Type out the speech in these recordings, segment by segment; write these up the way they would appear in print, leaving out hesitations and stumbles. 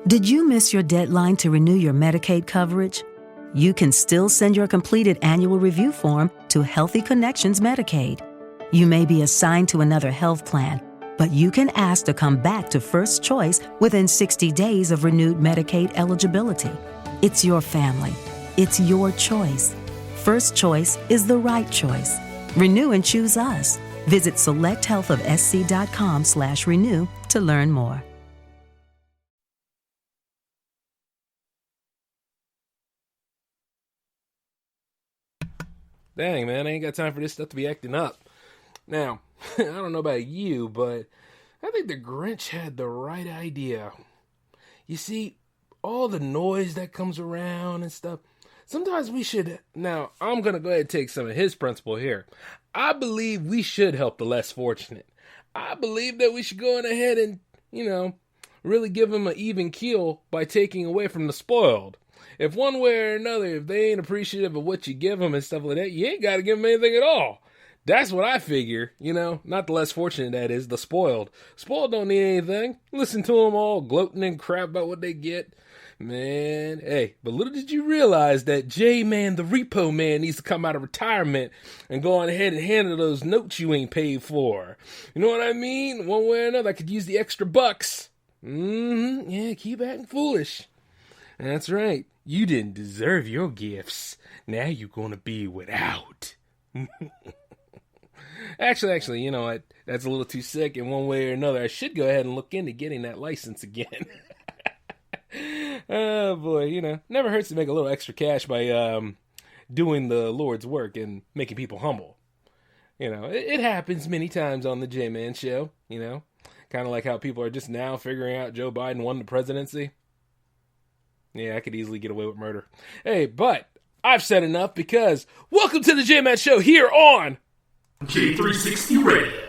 Did you miss your deadline to renew your Medicaid coverage? You can still send your completed annual review form to Healthy Connections Medicaid. You may be assigned to another health plan, but you can ask to come back to First Choice within 60 days of renewed Medicaid eligibility. It's your family. It's your choice. First Choice is the right choice. Renew and choose us. Visit selecthealthofsc.com/renew to learn more. Dang, man, I ain't got time for this stuff to be acting up. Now, I don't know about you, but I think the Grinch had the right idea. You see, all the noise that comes around and stuff, sometimes we should... Now, I'm going to go ahead and take some of his principle here. I believe we should help the less fortunate. I believe that we should go on ahead and, really give them an even keel by taking away from the spoiled. If one way or another, if they ain't appreciative of what you give them and stuff like that, you ain't got to give them anything at all. That's what I figure, not the less fortunate, that is, the spoiled. Spoiled don't need anything. Listen to them all gloating and crap about what they get. Man, hey, but little did you realize that J-Man, the repo man, needs to come out of retirement and go on ahead and handle those notes you ain't paid for. You know what I mean? One way or another, I could use the extra bucks. Yeah, keep acting foolish. That's right. You didn't deserve your gifts. Now you're going to be without. Actually, you know what? That's a little too sick. In one way or another, I should go ahead and look into getting that license again. Oh, boy, never hurts to make a little extra cash by doing the Lord's work and making people humble. It happens many times on the J-Man show, Kind of like how people are just now figuring out Joe Biden won the presidency. Yeah, I could easily get away with murder. Hey, but I've said enough because welcome to the J-Man Show here on J360 Radio.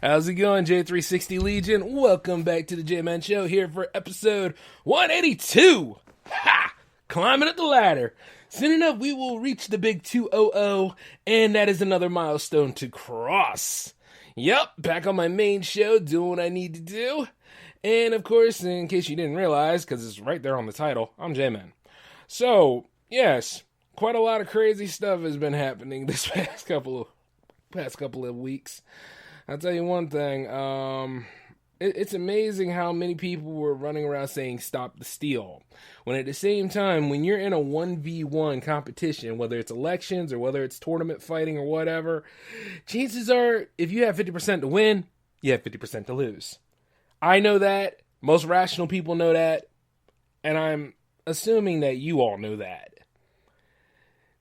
How's it going, J360 Legion? Welcome back to the J-Man Show here for episode 182. Ha! Climbing up the ladder. Soon enough, we will reach the big 200, and that is another milestone to cross. Yep, back on my main show, doing what I need to do. And of course, in case you didn't realize, because it's right there on the title, I'm J-Man. So, yes, quite a lot of crazy stuff has been happening this past couple of weeks. I'll tell you one thing, it's amazing how many people were running around saying stop the steal. When at the same time, when you're in a 1v1 competition, whether it's elections or whether it's tournament fighting or whatever, chances are if you have 50% to win, you have 50% to lose. I know that, most rational people know that, and I'm assuming that you all know that.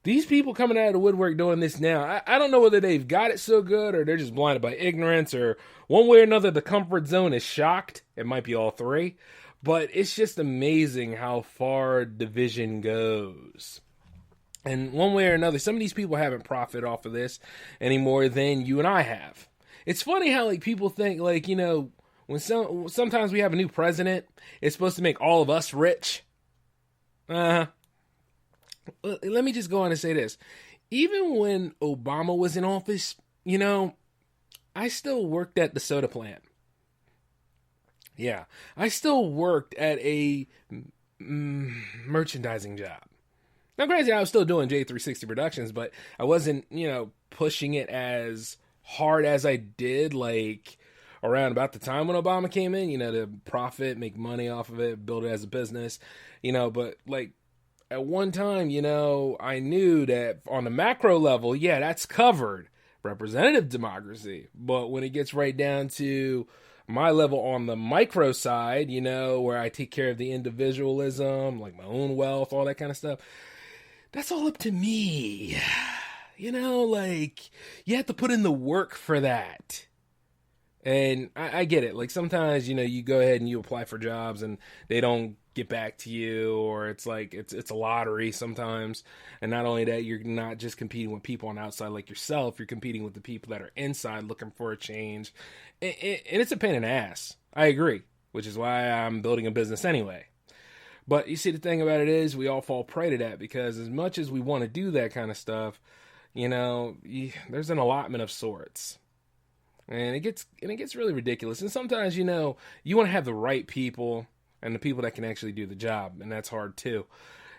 These people coming out of the woodwork doing this now, I don't know whether they've got it so good or they're just blinded by ignorance or one way or another the comfort zone is shocked. It might be all three. But it's just amazing how far division goes. And one way or another, some of these people haven't profited off of this any more than you and I have. It's funny how people think when sometimes we have a new president, it's supposed to make all of us rich. Let me just go on and say this. Even when Obama was in office, I still worked at the soda plant. Yeah, I still worked at a merchandising job. Now, granted, I was still doing J360 Productions, but I wasn't, pushing it as hard as I did, around about the time when Obama came in, to profit, make money off of it, build it as a business, but, at one time, I knew that on the macro level, yeah, that's covered. Representative democracy. But when it gets right down to my level on the micro side, where I take care of the individualism, like my own wealth, all that kind of stuff, that's all up to me. You have to put in the work for that. And I get it. Sometimes, you go ahead and you apply for jobs and they don't get back to you, or it's like it's a lottery sometimes. And not only that, you're not just competing with people on the outside like yourself, you're competing with the people that are inside looking for a change. And it's a pain in the ass. I agree, which is why I'm building a business anyway. But you see, the thing about it is we all fall prey to that, because as much as we want to do that kind of stuff, there's an allotment of sorts. And it gets really ridiculous. And sometimes, you want to have the right people and the people that can actually do the job, and that's hard too.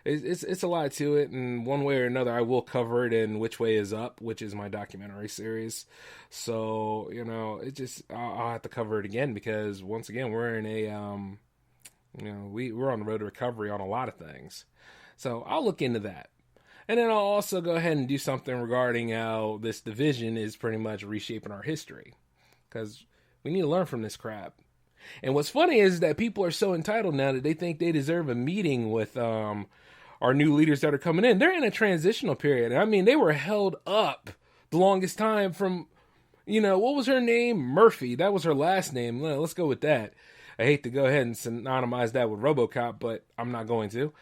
It's a lot to it, and one way or another, I will cover it in Which Way Is Up, which is my documentary series. So I'll have to cover it again, because once again, we're in a we're on the road to recovery on a lot of things. So I'll look into that. And then I'll also go ahead and do something regarding how this division is pretty much reshaping our history, because we need to learn from this crap. And what's funny is that people are so entitled now that they think they deserve a meeting with our new leaders that are coming in. They're in a transitional period. I mean, they were held up the longest time from, what was her name? Murphy. That was her last name. Let's go with that. I hate to go ahead and synonymize that with RoboCop, but I'm not going to.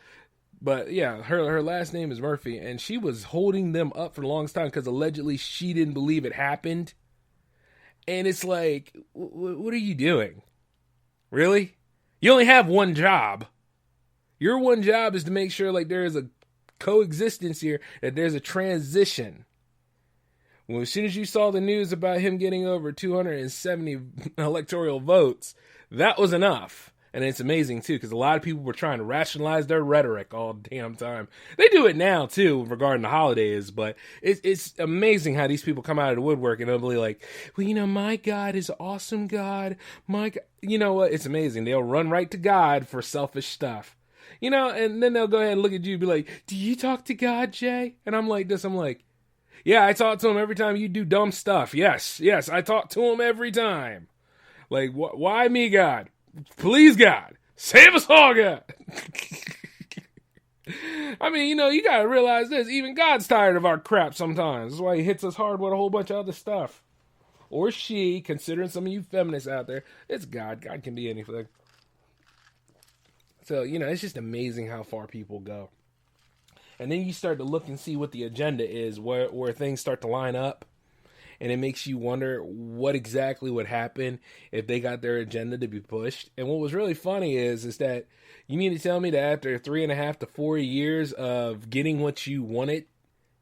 But yeah, her last name is Murphy, and she was holding them up for the longest time because allegedly she didn't believe it happened. And it's like, what are you doing? Really? You only have one job. Your one job is to make sure like there is a coexistence here, that there's a transition. Well, as soon as you saw the news about him getting over 270 electoral votes, that was enough. And it's amazing, too, because a lot of people were trying to rationalize their rhetoric all the damn time. They do it now, too, regarding the holidays, but it's amazing how these people come out of the woodwork and they'll be like, well, my God is an awesome God. My God. You know what? It's amazing. They'll run right to God for selfish stuff. And then they'll go ahead and look at you and be like, do you talk to God, Jay? And I'm like, yeah, I talk to him every time you do dumb stuff. Yes, I talk to him every time. Like, why me, God? Please, God, save us all, God. I mean, you got to realize this. Even God's tired of our crap sometimes. That's why he hits us hard with a whole bunch of other stuff. Or she, considering some of you feminists out there, it's God. God can be anything. So, it's just amazing how far people go. And then you start to look and see what the agenda is, where things start to line up. And it makes you wonder what exactly would happen if they got their agenda to be pushed. And what was really funny is that you mean to tell me that after 3.5 to 4 years of getting what you wanted,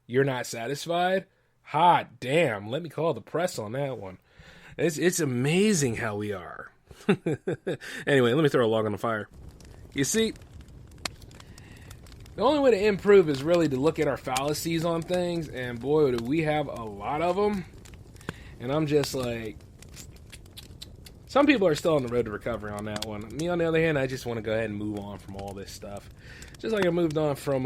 you're not satisfied? Hot damn. Let me call the press on that one. It's amazing how we are. Anyway, let me throw a log on the fire. You see, the only way to improve is really to look at our fallacies on things. And boy, do we have a lot of them. And I'm just like, some people are still on the road to recovery on that one. Me, on the other hand, I just want to go ahead and move on from all this stuff. Just like I moved on from,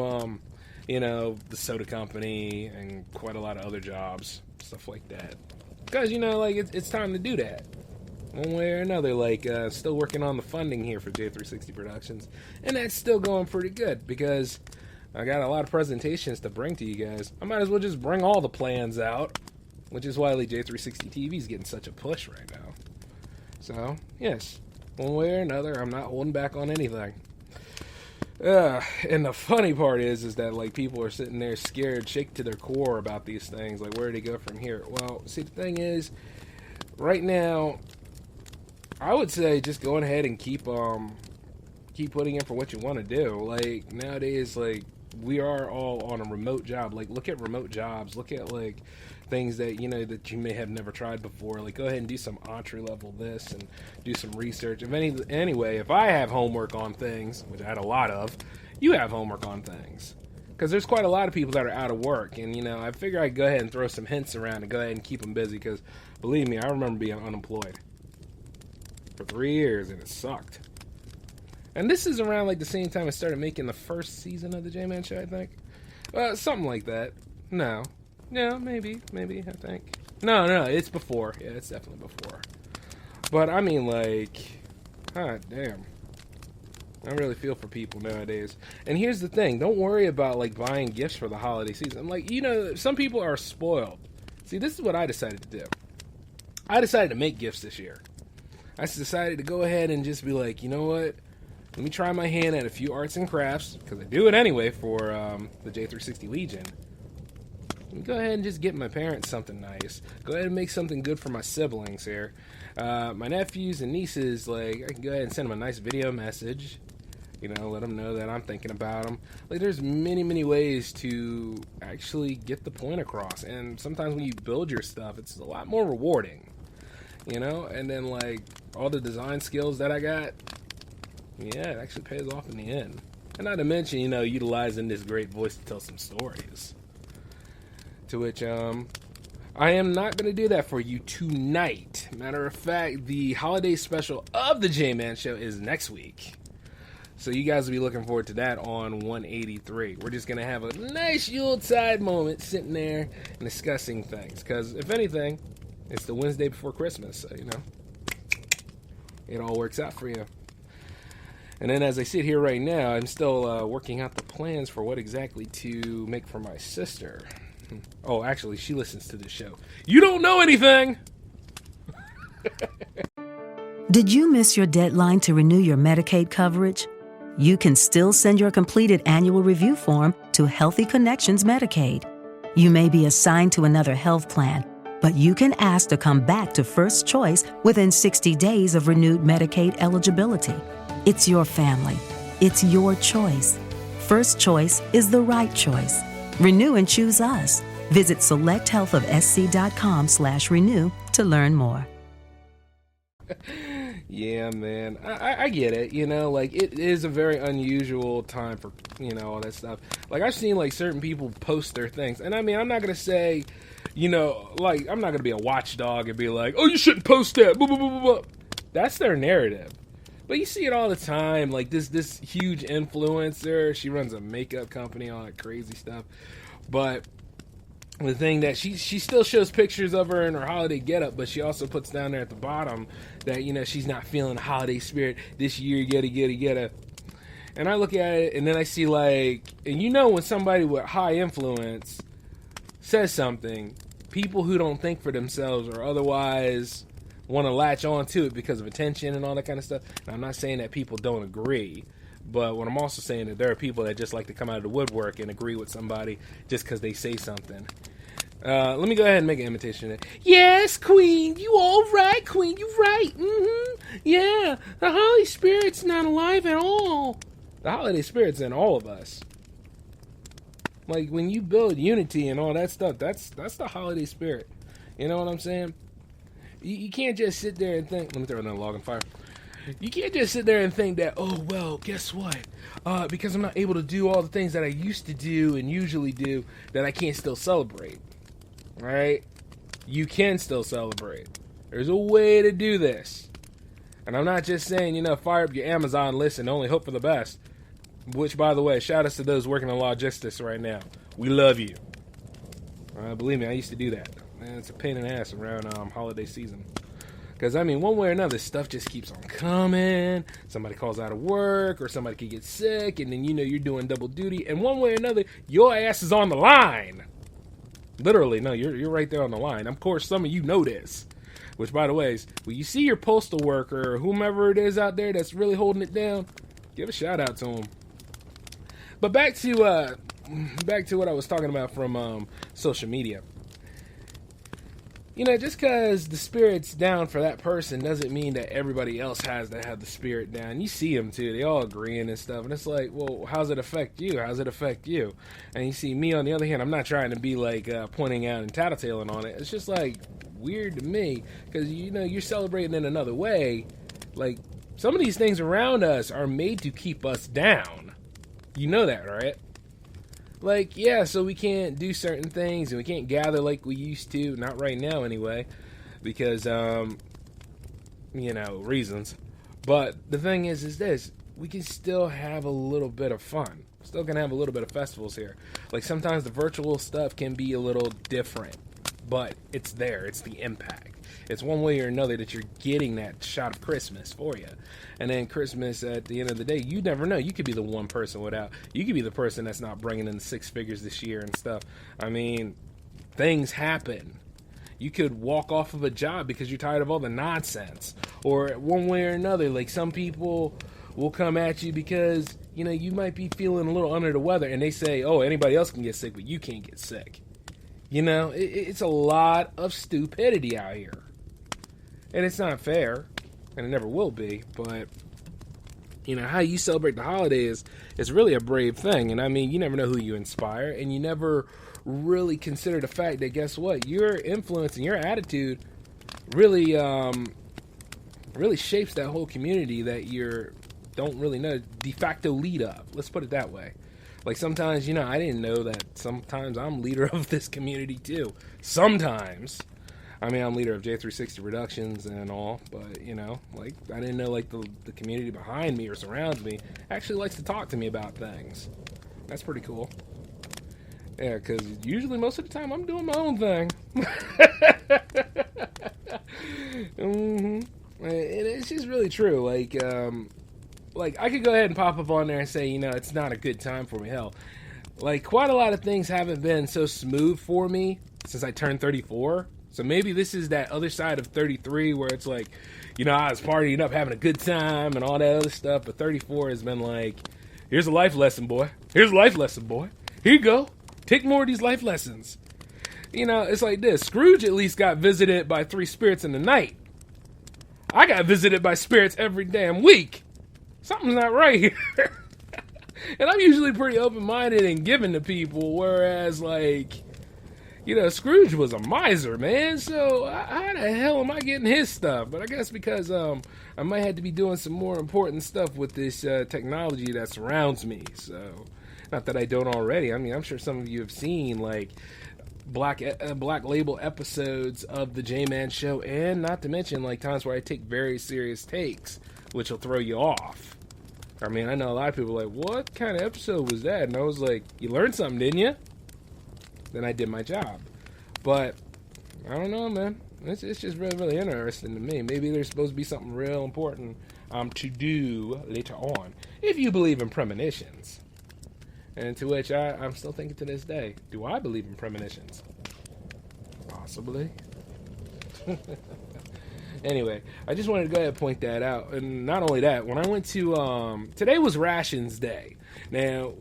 the soda company and quite a lot of other jobs, stuff like that. Because, it's time to do that. One way or another, still working on the funding here for J360 Productions. And that's still going pretty good because I got a lot of presentations to bring to you guys. I might as well just bring all the plans out. Which is why J360 TV is getting such a push right now. So, yes, one way or another, I'm not holding back on anything. And the funny part is that, people are sitting there scared, shaken to their core about these things. Like, where do they go from here? Well, see, the thing is, right now, I would say just go ahead and keep putting in for what you want to do. Like, nowadays, we are all on a remote job. Look at remote jobs. Look at, things that that you may have never tried before. Go ahead and do some entry level this and do some research. Anyway, if I have homework on things, which I had a lot of, you have homework on things, because there's quite a lot of people that are out of work, and I figure I'd go ahead and throw some hints around and go ahead and keep them busy, because believe me, I remember being unemployed for 3 years and it sucked. And this is around the same time I started making the first season of the J-Man Show, I think. Something like that. No, maybe, I think. No, it's before. Yeah, it's definitely before. But, I mean, god damn. I really feel for people nowadays. And here's the thing. Don't worry about, buying gifts for the holiday season. Some people are spoiled. See, this is what I decided to do. I decided to make gifts this year. I decided to go ahead and just be like, you know what? let me try my hand at a few arts and crafts, because I do it anyway for the J360 Legion. Let me go ahead and just get my parents something nice. Go ahead and make something good for my siblings here. My nephews and nieces, like, I can go ahead and send them a nice video message. You know, let them know that I'm thinking about them. Like, there's many ways to actually get the point across. And sometimes when you build your stuff, it's a lot more rewarding. You know? And then, like, all the design skills that I got, yeah, it actually pays off in the end. And not to mention, you know, utilizing this great voice to tell some stories. To which, I am not going to do that for you tonight. Matter of fact, the holiday special of the J-Man Show is next week. So you guys will be looking forward to that on 183. We're just going to have a nice Yuletide moment sitting there and discussing things. Because, if anything, it's the Wednesday before Christmas. So, you know, it all works out for you. And then as I sit here right now, I'm still working out the plans for what exactly to make for my sister. Oh, actually, she listens to this show. You don't know anything! Did you miss your deadline to renew your Medicaid coverage? You can still send your completed annual review form to Healthy Connections Medicaid. You may be assigned to another health plan, but you can ask to come back to First Choice within 60 days of renewed Medicaid eligibility. It's your family. It's your choice. First Choice is the right choice. Renew and choose us. Visit selecthealthofsc.com/renew to learn more. Yeah, man. I get it. You know, like, it is a very unusual time for, you know, all that stuff. Like, I've seen, like, certain people post their things. And, I mean, I'm not going to say, you know, like, I'm not going to be a watchdog and be like, oh, you shouldn't post that. Blah, blah, blah, blah. That's their narrative. But you see it all the time. Like, this huge influencer. She runs a makeup company, all that crazy stuff. But the thing that she still shows pictures of her in her holiday getup, but she also puts down there at the bottom that, you know, she's not feeling the holiday spirit this year, yada. And I look at it, and then I see, like, and you know when somebody with high influence says something, people who don't think for themselves or otherwise want to latch on to it because of attention and all that kind of stuff. And I'm not saying that people don't agree. But what I'm also saying that there are people that just like to come out of the woodwork and agree with somebody just because they say something. Let me go ahead and make an imitation of it. Yes, Queen, you all right, Queen, you right. Yeah, the Holy Spirit's not alive at all. The holiday spirit's in all of us. Like, when you build unity and all that stuff, that's the holiday spirit. You know what I'm saying? You can't just sit there and think. Let me throw another log on fire. You can't just sit there and think that, oh, well, guess what? Because I'm not able to do all the things that I used to do and usually do, that I can't still celebrate. Right? You can still celebrate. There's a way to do this. And I'm not just saying, you know, fire up your Amazon list and only hope for the best. Which, by the way, shout outs to those working in logistics right now. We love you. Believe me, I used to do that. Man, it's a pain in the ass around holiday season. Because, I mean, one way or another, stuff just keeps on coming. Somebody calls out of work, or somebody could get sick, and then, you know, you're doing double duty. And one way or another, your ass is on the line. Literally, no, you're right there on the line. Of course, some of you know this. Which, by the way, is when you see your postal worker, or whomever it is out there that's really holding it down, give a shout out to them. But back to what I was talking about from social media. You know, just because the spirit's down for that person doesn't mean that everybody else has to have the spirit down. You see them, too. They all agreeing and stuff. And it's like, well, how's it affect you? How's it affect you? And you see me, on the other hand, I'm not trying to be, like, pointing out and tattletaling on it. It's just, like, weird to me. Because, you know, you're celebrating in another way. Like, some of these things around us are made to keep us down. You know that, right? Like, yeah, so we can't do certain things, and we can't gather like we used to. Not right now, anyway, because, you know, reasons. But the thing is this. We can still have a little bit of fun. Still can have a little bit of festivals here. Like, sometimes the virtual stuff can be a little different, but it's there. It's the impact. It's one way or another that you're getting that shot of Christmas for you. And then Christmas, at the end of the day, you never know. You could be the one person without. You could be the person that's not bringing in the 6 figures this year and stuff. I mean, things happen. You could walk off of a job because you're tired of all the nonsense. Or one way or another, like some people will come at you because, you might be feeling a little under the weather, and they say, oh, anybody else can get sick, but you can't get sick. It's a lot of stupidity out here. And it's not fair, and it never will be, but, how you celebrate the holiday is really a brave thing. And, I mean, you never know who you inspire, and you never really consider the fact that, guess what, your influence and your attitude really shapes that whole community that you don't really know de facto lead of. Let's put it that way. Like sometimes, I didn't know that sometimes I'm leader of this community too. Sometimes. I mean, I'm leader of J360 Reductions and all, but, I didn't know, the community behind me or surrounds me actually likes to talk to me about things. That's pretty cool. Yeah, because usually most of the time I'm doing my own thing. Mm-hmm. And it's just really true. Like I could go ahead and pop up on there and say, it's not a good time for me. Hell, quite a lot of things haven't been so smooth for me since I turned 34. So maybe this is that other side of 33 where it's like, I was partying up, having a good time and all that other stuff. But 34 has been like, here's a life lesson, boy. Here's a life lesson, boy. Here you go. Take more of these life lessons. It's like this. Scrooge at least got visited by 3 spirits in the night. I got visited by spirits every damn week. Something's not right here. And I'm usually pretty open-minded and giving to people, whereas, Scrooge was a miser, man. So how the hell am I getting his stuff? But I guess because I might have to be doing some more important stuff with this technology that surrounds me. So, not that I don't already. I mean, I'm sure some of you have seen, Black Label episodes of the J-Man Show, and not to mention, times where I take very serious takes, which will throw you off. I mean, I know a lot of people are like, what kind of episode was that? And I was like, you learned something, didn't you? Then I did my job. But, I don't know, man. It's just really, really interesting to me. Maybe there's supposed to be something real important to do later on, if you believe in premonitions. And to which I'm still thinking to this day, do I believe in premonitions? Possibly. Anyway, I just wanted to go ahead and point that out. And not only that, when I went to, today was Rations Day. Now,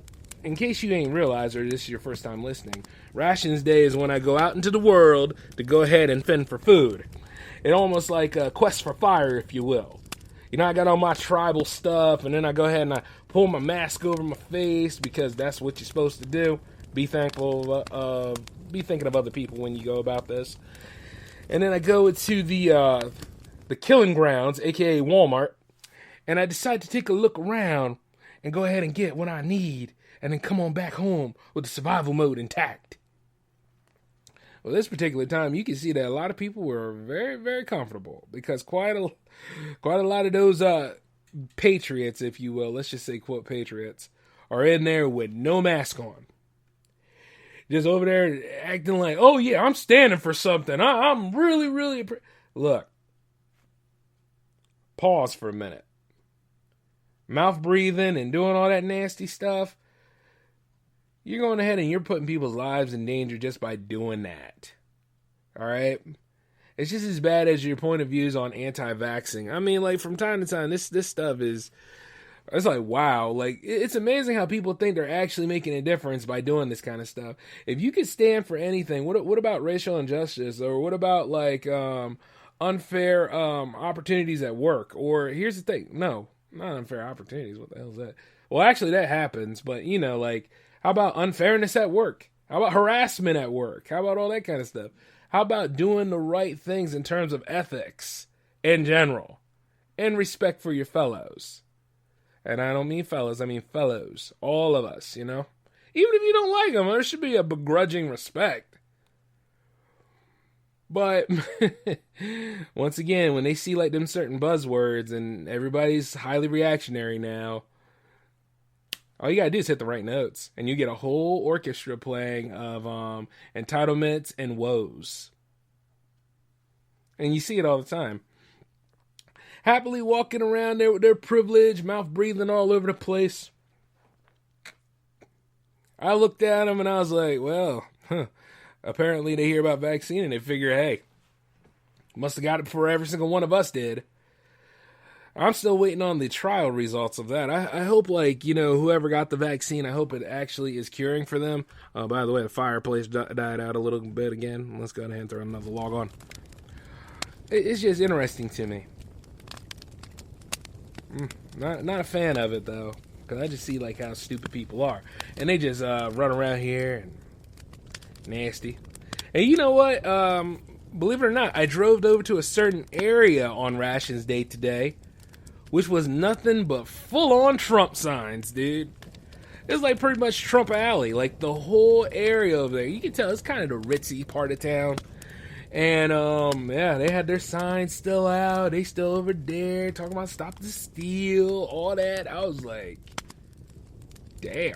in case you ain't realized, or this is your first time listening, Rations Day is when I go out into the world to go ahead and fend for food. It's almost like a quest for fire, if you will. I got all my tribal stuff, and then I go ahead and I pull my mask over my face because that's what you're supposed to do. Be thankful, be thinking of other people when you go about this. And then I go to the killing grounds, aka Walmart, and I decide to take a look around and go ahead and get what I need, and then come on back home with the survival mode intact. Well, this particular time, you can see that a lot of people were very, very comfortable because quite a lot of those patriots, if you will, let's just say quote patriots, are in there with no mask on. Just over there acting like, oh yeah, I'm standing for something. I'm really, really... Look. Pause for a minute. Mouth breathing and doing all that nasty stuff. You're going ahead and you're putting people's lives in danger just by doing that. Alright? It's just as bad as your point of views on anti-vaxxing. I mean, from time to time, this stuff is... It's like, wow. It's amazing how people think they're actually making a difference by doing this kind of stuff. If you could stand for anything, what about racial injustice? Or what about, unfair opportunities at work? Or, here's the thing. No, not unfair opportunities. What the hell is that? Well, actually, that happens. But, how about unfairness at work? How about harassment at work? How about all that kind of stuff? How about doing the right things in terms of ethics in general? And respect for your fellows. And I don't mean fellas, I mean fellows. All of us, Even if you don't like them, there should be a begrudging respect. But, once again, when they see them certain buzzwords and everybody's highly reactionary now, all you gotta do is hit the right notes, and you get a whole orchestra playing of entitlements and woes. And you see it all the time. Happily walking around there with their privilege, mouth breathing all over the place. I looked at them and I was like, well, apparently they hear about vaccine and they figure, hey, must have got it before every single one of us did. I'm still waiting on the trial results of that. I hope, like, whoever got the vaccine, I hope it actually is curing for them. By the way, the fireplace died out a little bit again. Let's go ahead and throw another log on. It's just interesting to me. Not a fan of it, though, because I just see, like, how stupid people are. And they just run around here and nasty. And you know what? Believe it or not, I drove over to a certain area on Rations Day today, which was nothing but full-on Trump signs, dude. It's like pretty much Trump Alley, like the whole area over there. You can tell it's kind of the ritzy part of town. And, yeah, they had their signs still out. They still over there talking about stop the steal, all that. I was like, damn.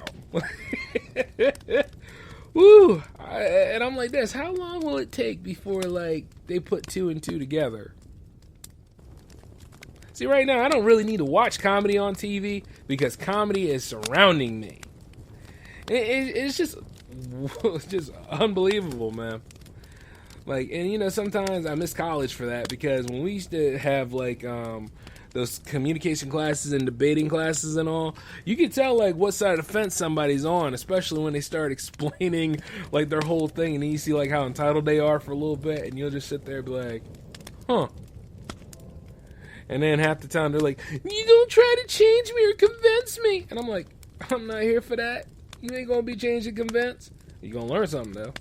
Woo! And I'm like this, how long will it take before, like, they put 2 and 2 together? See, right now, I don't really need to watch comedy on TV because comedy is surrounding me. It's just unbelievable, man. Like, and sometimes I miss college for that because when we used to have, like, those communication classes and debating classes and all, you could tell, like, what side of the fence somebody's on, especially when they start explaining, like, their whole thing, and then you see, like, how entitled they are for a little bit, and you'll just sit there and be like, huh. And then half the time they're like, you don't try to change me or convince me. And I'm like, I'm not here for that. You ain't going to be changed and convinced. You're going to learn something, though.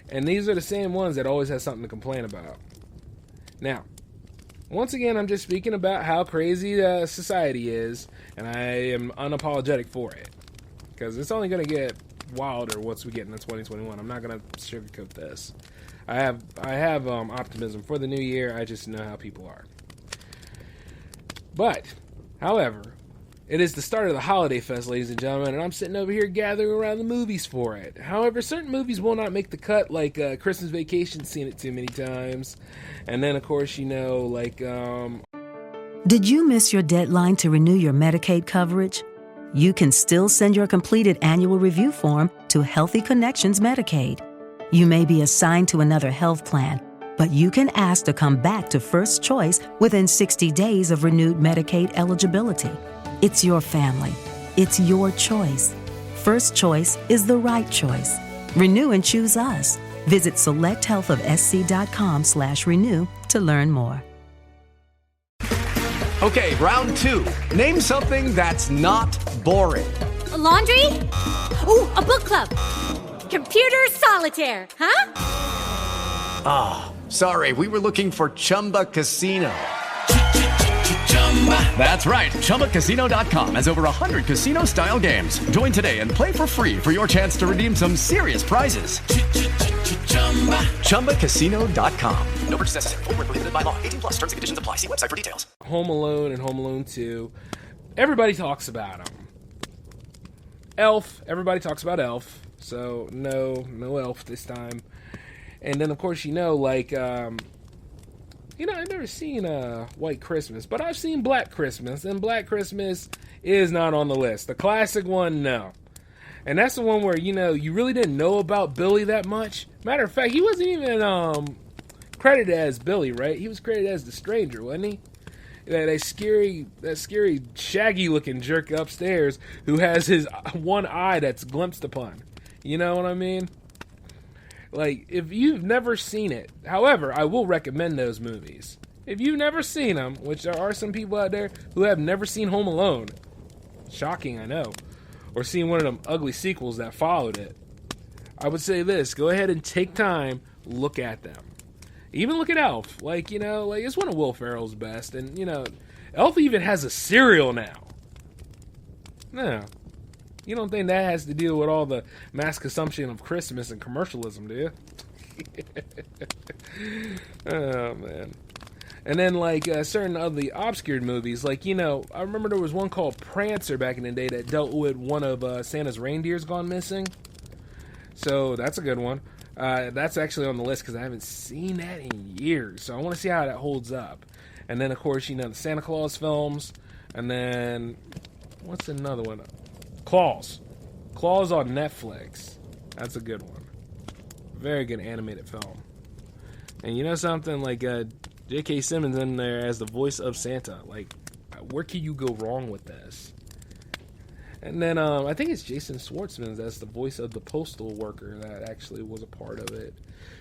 And these are the same ones that always have something to complain about. Now, once again, I'm just speaking about how crazy society is, and I am unapologetic for it. Because it's only going to get wilder once we get into 2021. I'm not going to sugarcoat this. I have optimism for the new year. I just know how people are. But, however, it is the start of the holiday fest, ladies and gentlemen, and I'm sitting over here gathering around the movies for it. However, certain movies will not make the cut, like Christmas Vacation, seen it too many times. And then, of course, like... Did you miss your deadline to renew your Medicaid coverage? You can still send your completed annual review form to Healthy Connections Medicaid. You may be assigned to another health plan, but you can ask to come back to First Choice within 60 days of renewed Medicaid eligibility. It's your family. It's your choice. First Choice is the right choice. Renew and choose us. Visit selecthealthofsc.com/renew to learn more. Okay, round 2. Name something that's not boring. A laundry? Ooh, a book club. Computer solitaire, huh? Ah, sorry, we were looking for Chumba Casino. That's right, ChumbaCasino.com has over 100 casino-style games. Join today and play for free for your chance to redeem some serious prizes. ChumbaCasino.com. No purchase necessary. Void where prohibited by law. 18+ terms and conditions apply. See website for details. Home Alone and Home Alone 2. Everybody talks about them. Elf. Everybody talks about Elf. So, no Elf this time. And then, of course, I've never seen White Christmas, but I've seen Black Christmas, and Black Christmas is not on the list. The classic one, no. And that's the one where, you really didn't know about Billy that much. Matter of fact, he wasn't even credited as Billy, right? He was credited as the stranger, wasn't he? That scary, shaggy-looking jerk upstairs who has his one eye that's glimpsed upon. You know what I mean? Like, if you've never seen it, however, I will recommend those movies. If you've never seen them, which there are some people out there who have never seen Home Alone, shocking, I know, or seen one of them ugly sequels that followed it, I would say this, go ahead and take time, look at them. Even look at Elf, it's one of Will Ferrell's best, and, Elf even has a cereal now. No. You don't think that has to deal with all the mass consumption of Christmas and commercialism, do you? Oh, man. And then, certain of the obscured movies, I remember there was one called Prancer back in the day that dealt with one of Santa's reindeers gone missing. So, that's a good one. That's actually on the list because I haven't seen that in years. So, I want to see how that holds up. And then, of course, the Santa Claus films. And then, what's another one? Claws on Netflix. That's a good one. Very good animated film. And you know something? J.K. Simmons in there as the voice of Santa. Like, where can you go wrong with this? And then I think it's Jason Schwartzman that's the voice of the postal worker that actually was a part of it.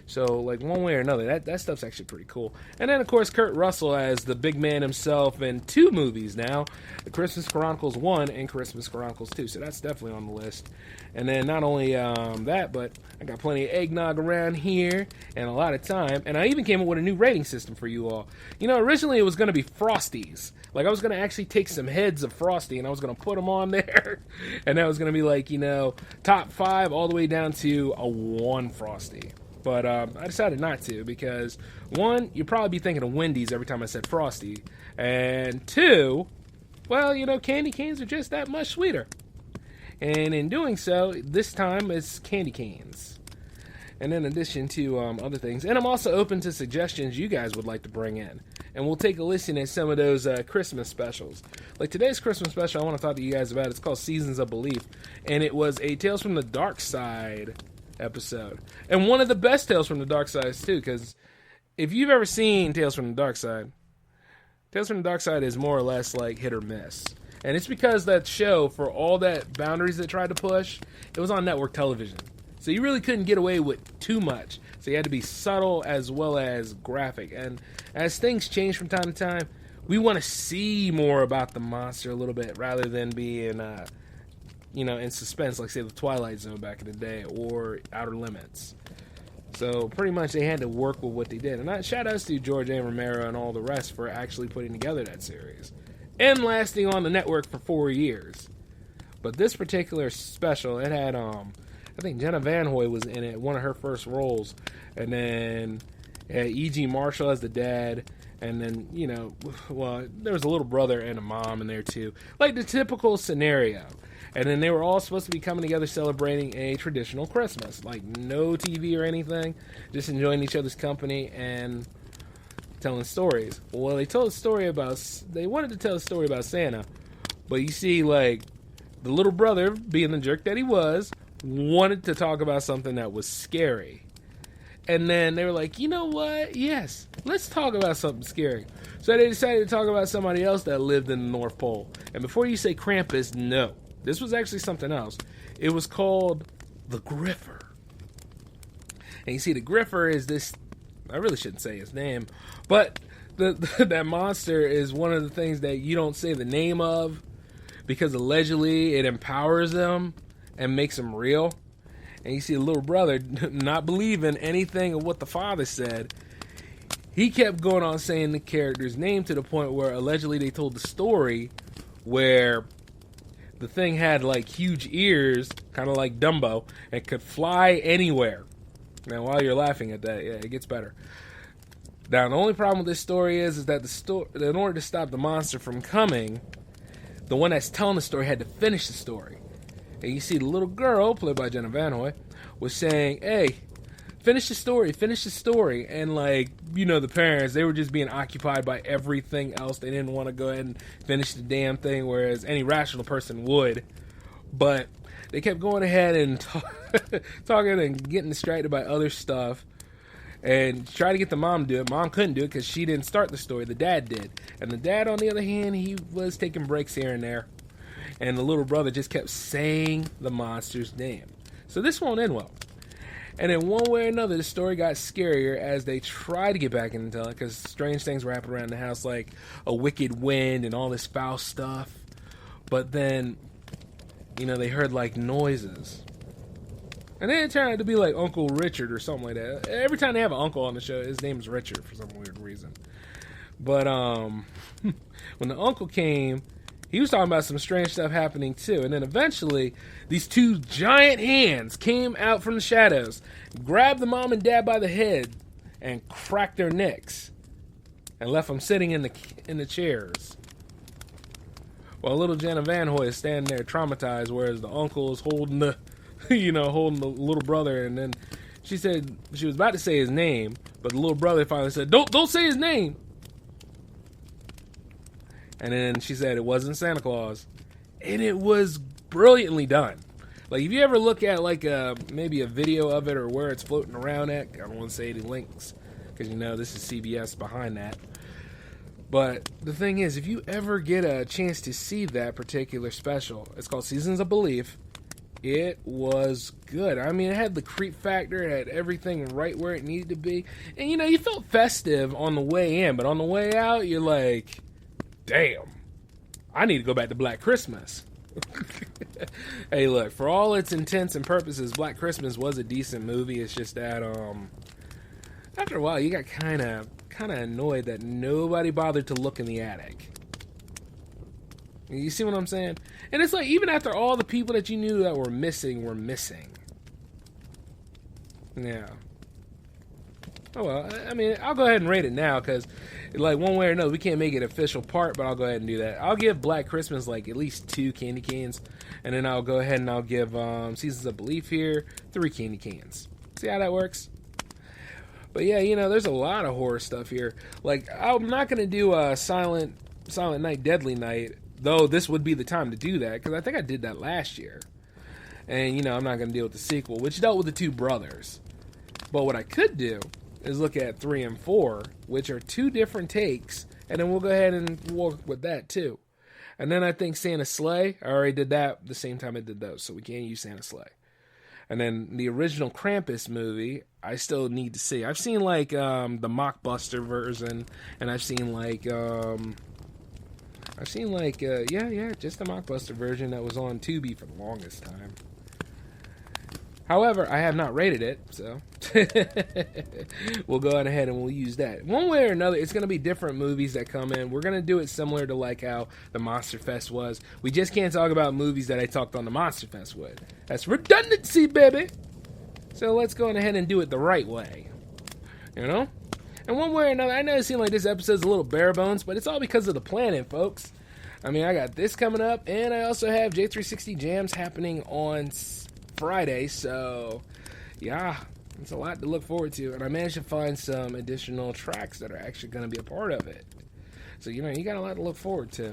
So, like, one way or another, that stuff's actually pretty cool. And then, of course, Kurt Russell as the big man himself in 2 movies now, The Christmas Chronicles 1 and Christmas Chronicles 2. So that's definitely on the list. And then not only that, but I got plenty of eggnog around here and a lot of time. And I even came up with a new rating system for you all. You know, originally it was going to be Frosties. Like, I was going to actually take some heads of Frosty and I was going to put them on there. And that was going to be like, you know, top 5 all the way down to a 1 Frosty. But I decided not to because, 1, you'd probably be thinking of Wendy's every time I said Frosty. And 2, well, you know, candy canes are just that much sweeter. And in doing so, this time it's candy canes. And in addition to other things. And I'm also open to suggestions you guys would like to bring in. And we'll take a listen at some of those Christmas specials. Like today's Christmas special I want to talk to you guys about. It's called Seasons of Belief. And it was a Tales from the Dark Side episode. And one of the best Tales from the Dark Side too. Because if you've ever seen Tales from the Dark Side, Tales from the Dark Side is more or less like hit or miss. And it's because that show, for all that boundaries it tried to push, it was on network television. So you really couldn't get away with too much. So you had to be subtle as well as graphic. And as things change from time to time, we want to see more about the monster a little bit rather than being, in suspense, like, say, The Twilight Zone back in the day or Outer Limits. So pretty much they had to work with what they did. And shout outs to George A. Romero and all the rest for actually putting together that series. And lasting on the network for 4 years. But this particular special, it had, I think Jenna Van Hoy was in it, one of her first roles. And then it had E.G. Marshall as the dad. And then, there was a little brother and a mom in there too. Like the typical scenario. And then they were all supposed to be coming together celebrating a traditional Christmas. Like no TV or anything. Just enjoying each other's company and telling stories. Well, they wanted to tell a story about Santa, but you see, like, the little brother, being the jerk that he was, wanted to talk about something that was scary. And then they were like, you know what? Yes, let's talk about something scary. So they decided to talk about somebody else that lived in the North Pole. And before you say Krampus, no. This was actually something else. It was called the Griffer. And you see, the Griffer is this, I really shouldn't say his name, but that monster is one of the things that you don't say the name of because allegedly it empowers them and makes them real. And you see a little brother not believing anything of what the father said. He kept going on saying the character's name to the point where allegedly they told the story where the thing had like huge ears, kind of like Dumbo, and could fly anywhere. Now, while you're laughing at that, yeah, it gets better. Now, the only problem with this story is that in order to stop the monster from coming, the one that's telling the story had to finish the story. And you see the little girl, played by Jenna Van Hoy, was saying, hey, finish the story. And, like, the parents, they were just being occupied by everything else. They didn't want to go ahead and finish the damn thing, whereas any rational person would. But they kept going ahead and talking and getting distracted by other stuff. And tried to get the mom to do it. Mom couldn't do it because she didn't start the story. The dad did. And the dad, on the other hand, he was taking breaks here and there. And the little brother just kept saying the monster's name. So this won't end well. And in one way or another, the story got scarier as they tried to get back into it because strange things were happening around the house, like a wicked wind and all this foul stuff. But then, they heard like noises. And then it turned out to be like Uncle Richard or something like that. Every time they have an uncle on the show, his name is Richard for some weird reason. But when the uncle came, he was talking about some strange stuff happening too. And then eventually, these 2 giant hands came out from the shadows, grabbed the mom and dad by the head, and cracked their necks, and left them sitting in the chairs. While little Jenna Van Hoy is standing there traumatized, whereas the uncle is holding the little brother. And then she said she was about to say his name, but the little brother finally said, "Don't say his name." And then she said it wasn't Santa Claus, and it was brilliantly done. Like, if you ever look at like maybe a video of it or where it's floating around at, I don't want to say any links because this is CBS behind that. But the thing is, if you ever get a chance to see that particular special, it's called Seasons of Belief. It was good. I mean, it had the creep factor. It had everything right where it needed to be. And, you felt festive on the way in. But on the way out, you're like, damn, I need to go back to Black Christmas. Hey, look, for all its intents and purposes, Black Christmas was a decent movie. It's just that, after a while, you got kind of annoyed that nobody bothered to look in the attic. You see what I'm saying? And it's like, even after all the people that you knew that were missing. Yeah. Oh, well, I mean, I'll go ahead and rate it now, because, like, one way or another, we can't make it an official part, but I'll go ahead and do that. I'll give Black Christmas, like, at least 2 candy cans, and then I'll go ahead and I'll give Seasons of Belief here 3 candy cans. See how that works? But yeah, there's a lot of horror stuff here. Like, I'm not going to do Silent Night, Deadly Night, though this would be the time to do that, because I think I did that last year. And, I'm not going to deal with the sequel, which dealt with the 2 brothers. But what I could do is look at 3 and 4, which are 2 different takes, and then we'll go ahead and work with that too. And then I think Santa's Sleigh, I already did that the same time I did those, so we can't use Santa's Sleigh. And then the original Krampus movie, I still need to see. I've seen, like, the Mockbuster version, and I've seen, like, just the Mockbuster version that was on Tubi for the longest time. However, I have not rated it, so we'll go on ahead and we'll use that. One way or another, it's going to be different movies that come in. We're going to do it similar to like how the Monster Fest was. We just can't talk about movies that I talked on the Monster Fest with. That's redundancy, baby! So let's go on ahead and do it the right way. And one way or another, I know it seems like this episode's a little bare bones, but it's all because of the planning, folks. I mean, I got this coming up, and I also have J360 Jams happening on Friday, so yeah, it's a lot to look forward to, and I managed to find some additional tracks that are actually going to be a part of it. So you got a lot to look forward to.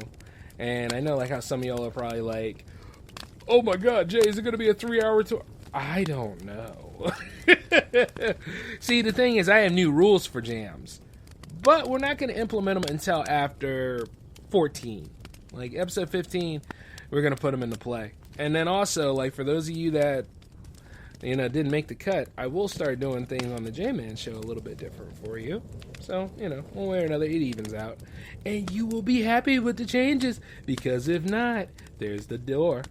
And I know, like, how some of y'all are probably like, oh my god, Jay, is it going to be a 3-hour tour? I don't know. See, the thing is, I have new rules for jams, but we're not going to implement them until after 14. Like episode 15, we're going to put them into play. And then also, like, for those of you that, didn't make the cut, I will start doing things on the J-Man show a little bit different for you. So, one way or another, it evens out. And you will be happy with the changes, because if not, there's the door.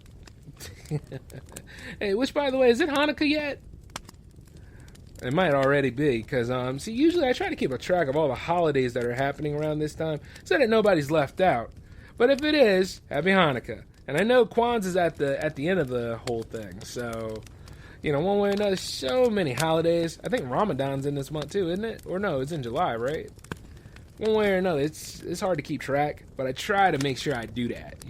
Hey, which, by the way, is it Hanukkah yet? It might already be, because, usually I try to keep a track of all the holidays that are happening around this time, so that nobody's left out. But if it is, happy Hanukkah. And I know Kwanzaa is at the end of the whole thing, so, one way or another, so many holidays. I think Ramadan's in this month too, isn't it? Or no, it's in July, right? One way or another, it's hard to keep track, but I try to make sure I do that,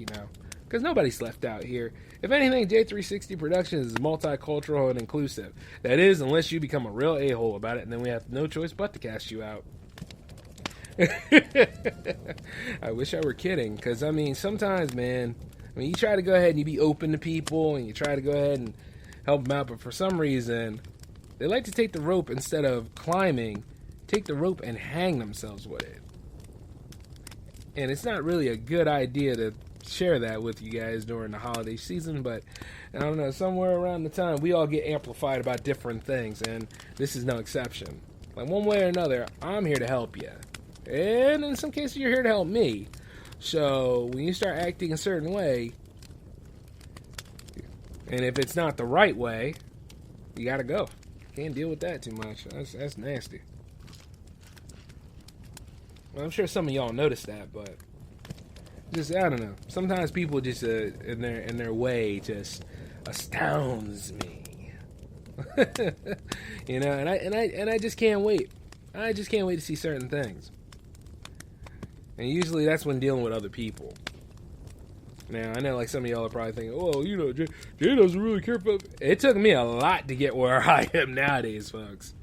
because nobody's left out here. If anything, J360 Productions is multicultural and inclusive. That is, unless you become a real a-hole about it, and then we have no choice but to cast you out. I wish I were kidding, because, sometimes, man, you try to go ahead and you be open to people, and you try to go ahead and help them out, but for some reason, they like to take the rope instead of climbing, take the rope and hang themselves with it. And it's not really a good idea to share that with you guys during the holiday season, but I don't know, somewhere around the time, we all get amplified about different things, and this is no exception. Like, one way or another, I'm here to help you. And in some cases, you're here to help me. So, when you start acting a certain way, and if it's not the right way, you gotta go. Can't deal with that too much. That's nasty. Well, I'm sure some of y'all noticed that, but just, I don't know. Sometimes people just, in their way, just astounds me. And I just can't wait. I just can't wait to see certain things. And usually that's when dealing with other people. Now, I know, like, some of y'all are probably thinking, oh, Jay doesn't really care about... It took me a lot to get where I am nowadays, folks.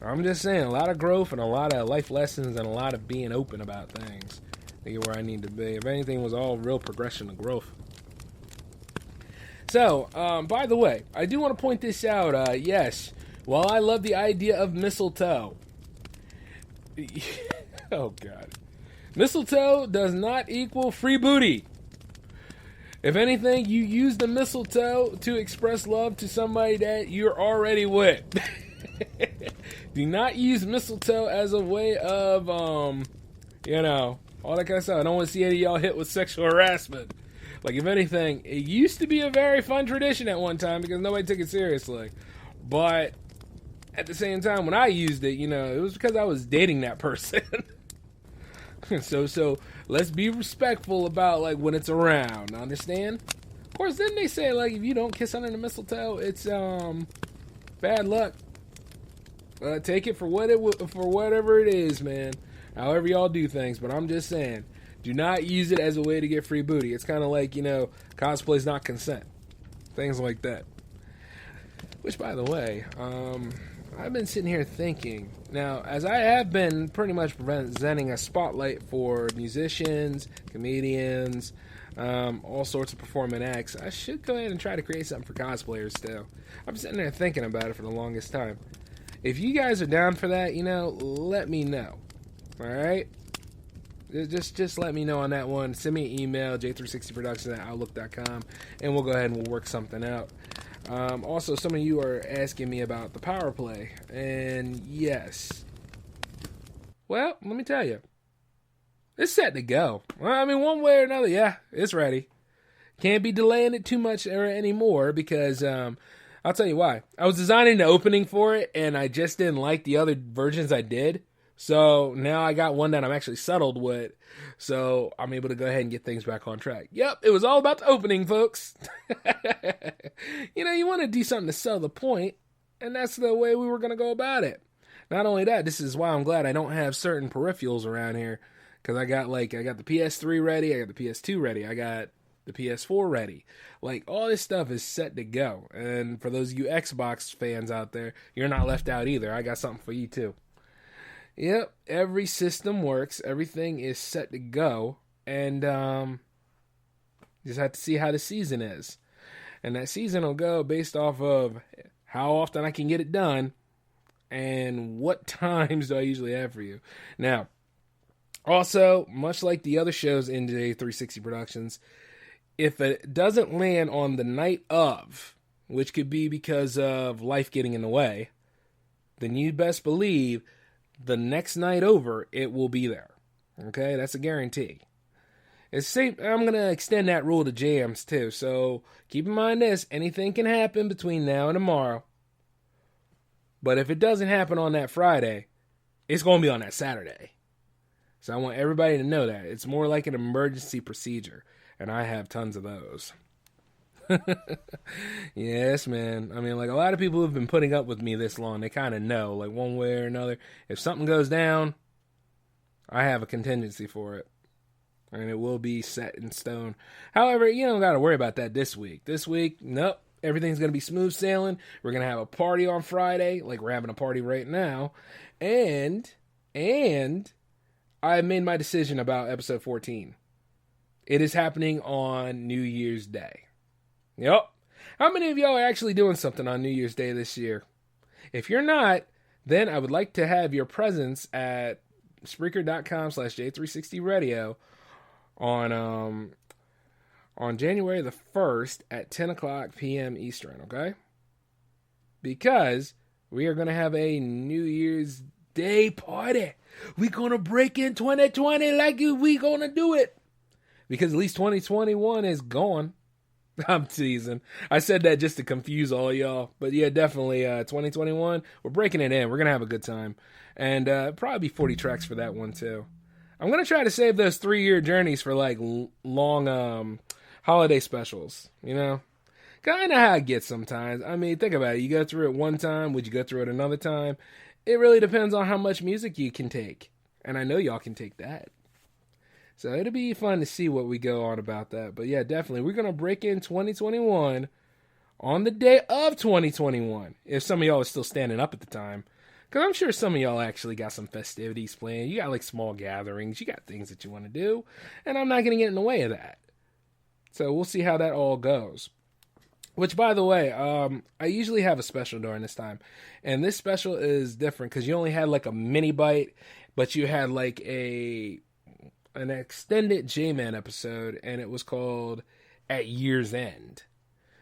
I'm just saying, a lot of growth and a lot of life lessons and a lot of being open about things to get where I need to be. If anything, it was all real progression and growth. So, by the way, I do want to point this out. Yes, while I love the idea of mistletoe, Oh, God. Mistletoe does not equal free booty. If anything, you use the mistletoe to express love to somebody that you're already with. Do not use mistletoe as a way of, all that kind of stuff. I don't want to see any of y'all hit with sexual harassment. Like, if anything, it used to be a very fun tradition at one time because nobody took it seriously. But at the same time, when I used it, it was because I was dating that person. So let's be respectful about, like, when it's around. Understand? Of course, then they say, like, if you don't kiss under the mistletoe, it's bad luck. Take it for whatever it is, man. However y'all do things, but I'm just saying, do not use it as a way to get free booty. It's kind of like, cosplay's not consent. Things like that. Which, by the way, I've been sitting here thinking, now, as I have been pretty much presenting a spotlight for musicians, comedians, all sorts of performing acts, I should go ahead and try to create something for cosplayers still. I'm sitting there thinking about it for the longest time. If you guys are down for that, let me know. Alright? Just let me know on that one. Send me an email, j360productions@outlook.com, and we'll go ahead and we'll work something out. Also, some of you are asking me about the power play, and yes. Well, let me tell you. It's set to go. Well, I mean, one way or another, yeah, it's ready. Can't be delaying it too much anymore because, I'll tell you why. I was designing the opening for it, and I just didn't like the other versions I did. So now I got one that I'm actually settled with. So I'm able to go ahead and get things back on track. Yep, it was all about the opening, folks. You want to do something to sell the point, and that's the way we were going to go about it. Not only that, this is why I'm glad I don't have certain peripherals around here. Because I got the PS3 ready, I got the PS2 ready, I got the PS4 ready. Like, all this stuff is set to go. And for those of you Xbox fans out there, you're not left out either. I got something for you too. Yep, every system works. Everything is set to go. And just have to see how the season is. And that season will go based off of how often I can get it done and what times do I usually have for you. Now, also, much like the other shows in J360 Productions, if it doesn't land on the night of, which could be because of life getting in the way, then you best believe the next night over, it will be there. Okay? That's a guarantee. It's safe. I'm going to extend that rule to jams, too. So, keep in mind this. Anything can happen between now and tomorrow. But if it doesn't happen on that Friday, it's going to be on that Saturday. So I want everybody to know that. It's more like an emergency procedure. And I have tons of those. Yes, man. I mean, like, a lot of people who've been putting up with me this long, they kind of know, like, one way or another, if something goes down, I have a contingency for it. And it will be set in stone. However, you don't got to worry about that this week. This week, nope. Everything's going to be smooth sailing. We're going to have a party on Friday, like we're having a party right now. And I made my decision about episode 14. It is happening on New Year's Day. Yep. How many of y'all are actually doing something on New Year's Day this year? If you're not, then I would like to have your presence at Spreaker.com/J360Radio on January the 1st at 10 o'clock p.m. Eastern, okay? Because we are going to have a New Year's Day party. We're going to break in 2020 like we going to do it. Because at least 2021 is gone. I'm teasing. I said that just to confuse all y'all. But yeah, definitely 2021, we're breaking it in. We're going to have a good time. And probably 40 tracks for that one too. I'm going to try to save those 3-year journeys for like long holiday specials, you know? Kind of how it gets sometimes. I mean, think about it. You go through it one time. Would you go through it another time? It really depends on how much music you can take. And I know y'all can take that. So it'll be fun to see what we go on about that. But yeah, definitely. We're going to break in 2021 on the day of 2021. If some of y'all are still standing up at the time. Because I'm sure some of y'all actually got some festivities planned. You got like small gatherings. You got things that you want to do. And I'm not going to get in the way of that. So we'll see how that all goes. Which, by the way, I usually have a special during this time. And this special is different because you only had like a mini bite. but you had like an extended J-Man episode, and it was called At Year's End.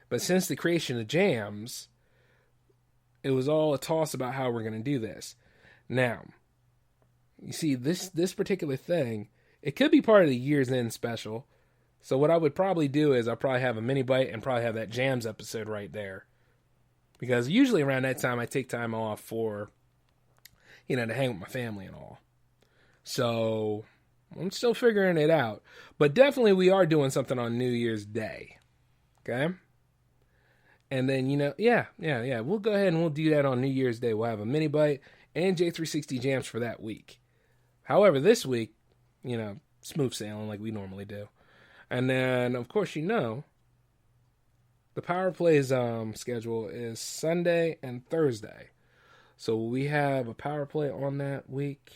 But since the creation of Jams, it was all a toss about how we're going to do this. Now, you see, this particular thing, it could be part of the Year's End special. So what I would probably do is I'll probably have a mini bite and probably have that Jams episode right there. Because usually around that time I take time off for, to hang with my family and all. So I'm still figuring it out. But definitely we are doing something on New Year's Day. Okay? And then, we'll go ahead and we'll do that on New Year's Day. We'll have a mini bite and J360 Jams for that week. However, this week, smooth sailing like we normally do. And then, of course, the Power Plays schedule is Sunday and Thursday. So we have a Power Play on that week.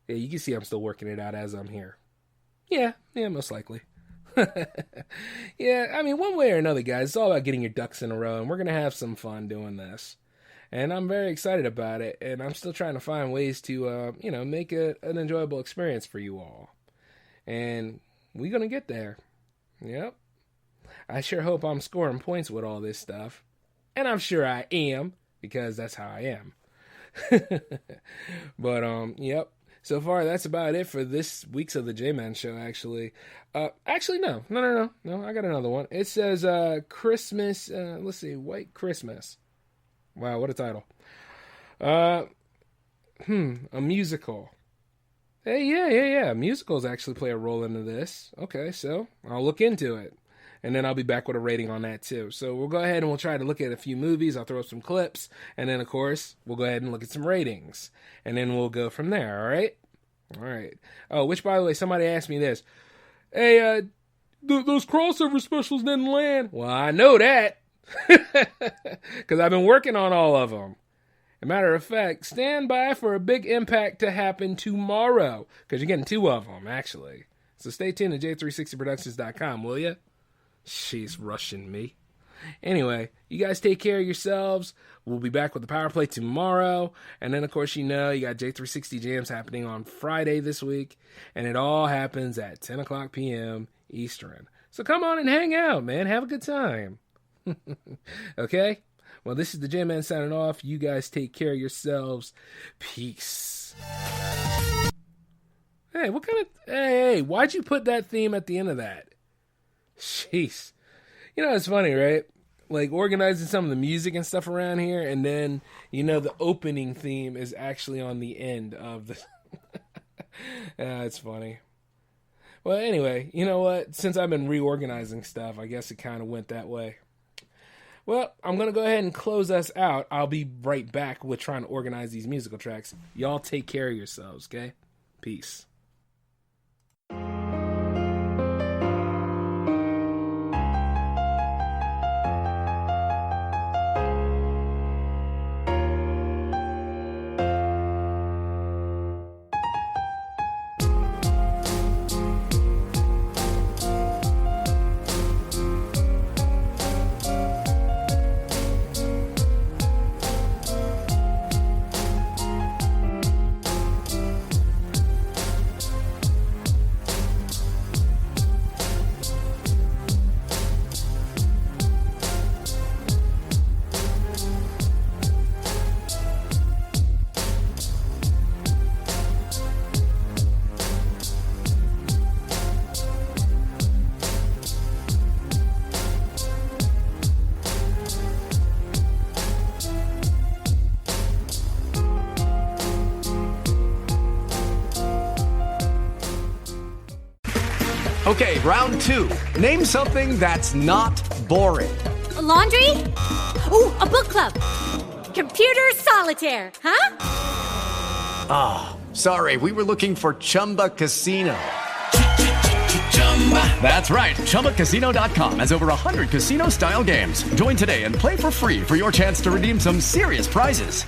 Yeah, you can see I'm still working it out as I'm here. Yeah, most likely. Yeah, I mean, one way or another, guys, it's all about getting your ducks in a row, and we're going to have some fun doing this. And I'm very excited about it, and I'm still trying to find ways to, make it an enjoyable experience for you all. And we're going to get there. Yep. I sure hope I'm scoring points with all this stuff. And I'm sure I am, because that's how I am. But, yep. So far, that's about it for this week's of the J-Man Show, actually. No, I got another one. It says, Christmas, let's see, White Christmas. Wow, what a title. A musical. Hey, yeah. Musicals actually play a role into this. Okay, so I'll look into it. And then I'll be back with a rating on that too. So we'll go ahead and we'll try to look at a few movies. I'll throw up some clips. And then, of course, we'll go ahead and look at some ratings. And then we'll go from there, all right? All right. Oh, which, by the way, somebody asked me this. Hey, those crossover specials didn't land. Well, I know that. Because I've been working on all of them. As a matter of fact, stand by for a big impact to happen tomorrow. Because you're getting 2 of them, actually. So stay tuned to J360productions.com, will you? She's rushing me. Anyway, you guys take care of yourselves. We'll be back with the Power Play tomorrow. And then, of course, you got J360 Jams happening on Friday this week. And it all happens at 10 o'clock p.m. Eastern. So come on and hang out, man. Have a good time. Okay? Well, this is the J-Man signing off. You guys take care of yourselves. Peace. Hey, Hey, why'd you put that theme at the end of that? Jeez. It's funny, right? Like, organizing some of the music and stuff around here, and then, the opening theme is actually on the end of the... It's funny. Well, anyway, you know what? Since I've been reorganizing stuff, I guess it kind of went that way. Well, I'm going to go ahead and close us out. I'll be right back with trying to organize these musical tracks. Y'all take care of yourselves, okay? Peace. Okay, round 2. Name something that's not boring. A laundry? Ooh, a book club. Computer solitaire, huh? Sorry, we were looking for Chumba Casino. That's right. ChumbaCasino.com has over 100 casino-style games. Join today and play for free for your chance to redeem some serious prizes.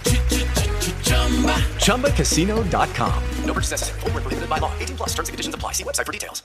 ChumbaCasino.com. No purchase necessary. Void where prohibited by law. 18+ terms and conditions apply. See website for details.